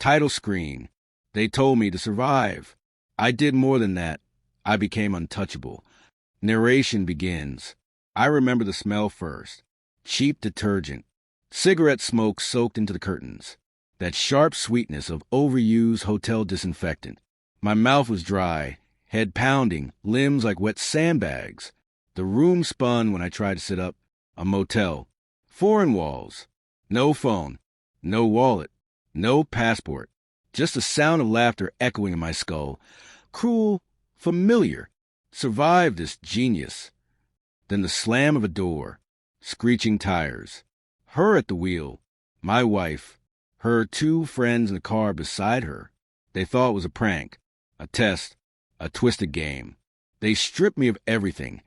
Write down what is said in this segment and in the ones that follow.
Title screen. They told me to survive. I did more than that. I became untouchable. Narration begins. I remember the smell first. Cheap detergent. Cigarette smoke soaked into the curtains. That sharp sweetness of overused hotel disinfectant. My mouth was dry, head pounding, limbs like wet sandbags. The room spun when I tried to sit up. A motel. Foreign walls. No phone. No wallet. No passport. Just the sound of laughter echoing in my skull. Cruel, familiar. Survived this genius. Then the slam of a door. Screeching tires. Her at the wheel. My wife. Her 2 friends in the car beside her. They thought it was a prank. A test. A twisted game. They stripped me of everything.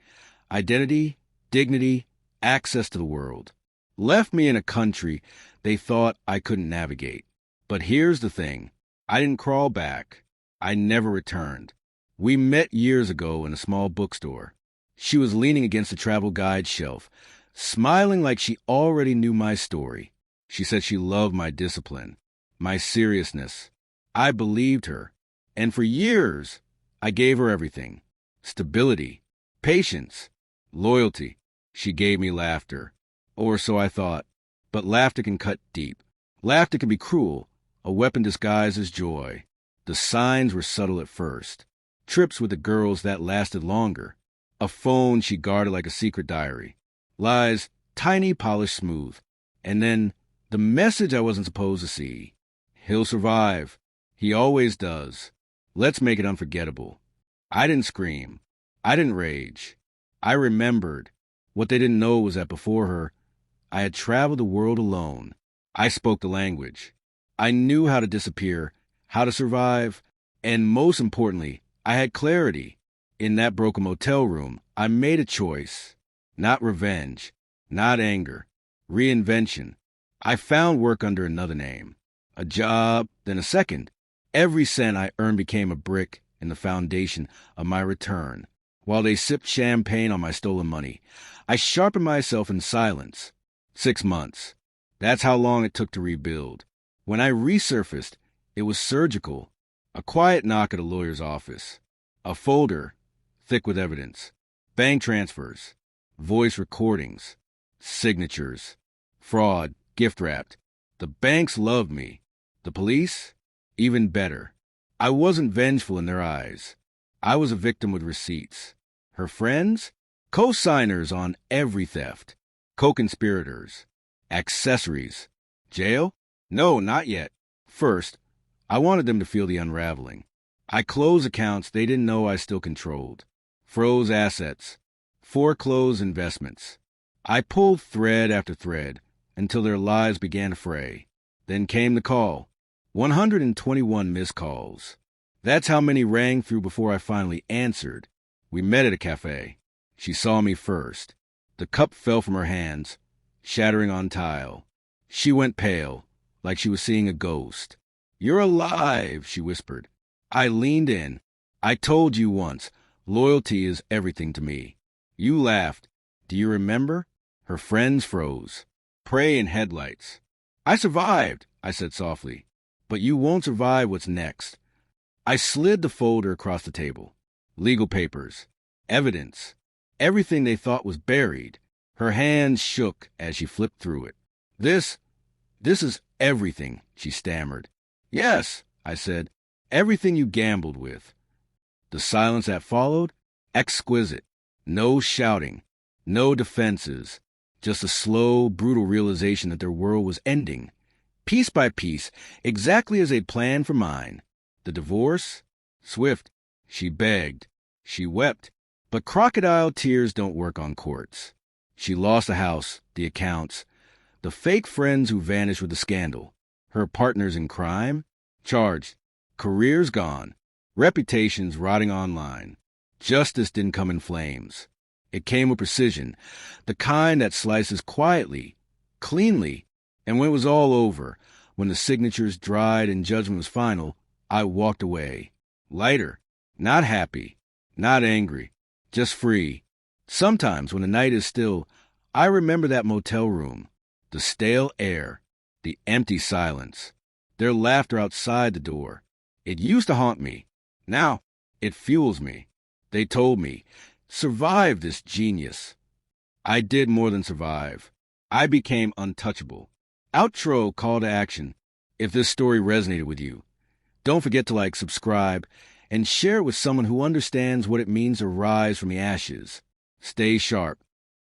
Identity, dignity, access to the world. Left me in a country they thought I couldn't navigate. But here's the thing. I didn't crawl back. I never returned. We met years ago in a small bookstore. She was leaning against the travel guide shelf, smiling like she already knew my story. She said she loved my discipline, my seriousness. I believed her. And for years, I gave her everything. Stability, patience, loyalty. She gave me laughter. Or so I thought. But laughter can cut deep. Laughter can be cruel, a weapon disguised as joy. The signs were subtle at first. Trips with the girls that lasted longer. A phone she guarded like a secret diary. Lies, tiny, polished, smooth. And then the message I wasn't supposed to see. He'll survive. He always does. Let's make it unforgettable. I didn't scream. I didn't rage. I remembered. What they didn't know was that before her, I had traveled the world alone. I spoke the language. I knew how to disappear, how to survive, and most importantly, I had clarity. In that broken motel room, I made a choice. Not revenge, not anger, reinvention. I found work under another name. A job, then a second. Every cent I earned became a brick in the foundation of my return. While they sipped champagne on my stolen money, I sharpened myself in silence. 6 months. That's how long it took to rebuild. When I resurfaced, it was surgical. A quiet knock at a lawyer's office. A folder, thick with evidence. Bank transfers. Voice recordings. Signatures. Fraud, gift-wrapped. The banks loved me. The police? Even better. I wasn't vengeful in their eyes. I was a victim with receipts. Her friends? Co-signers on every theft. Co-conspirators. Accessories. Jail? No, not yet. First, I wanted them to feel the unraveling. I closed accounts they didn't know I still controlled. Froze assets. Foreclosed investments. I pulled thread after thread until their lives began to fray. Then came the call. 121 missed calls. That's how many rang through before I finally answered. We met at a cafe. She saw me first. The cup fell from her hands, shattering on tile. She went pale, like she was seeing a ghost. "You're alive," she whispered. I leaned in. "I told you once, loyalty is everything to me." You laughed. "Do you remember?" Her friends froze. Prey in headlights. "I survived," I said softly. "But you won't survive what's next." I slid the folder across the table. Legal papers. Evidence. Everything they thought was buried. Her hands shook as she flipped through it. This is everything," she stammered. "Yes," I said, "everything you gambled with." The silence that followed? Exquisite. No shouting. No defenses. Just a slow, brutal realization that their world was ending. Piece by piece, exactly as they'd planned for mine. The divorce? Swift. She begged. She wept. But crocodile tears don't work on courts. She lost the house, the accounts, the fake friends who vanished with the scandal. Her partners in crime? Charged. Careers gone. Reputations rotting online. Justice didn't come in flames. It came with precision, the kind that slices quietly, cleanly, and when it was all over, when the signatures dried and judgment was final, I walked away. Lighter. Not happy. Not angry. Just free. Sometimes, when the night is still, I remember that motel room, the stale air, the empty silence, Their laughter outside the door. It used to haunt me. Now, it fuels me. They told me, survive this genius. I did more than survive. I became untouchable. Outro call to action. If this story resonated with you, don't forget to like, subscribe, and share it with someone who understands what it means to rise from the ashes. Stay sharp.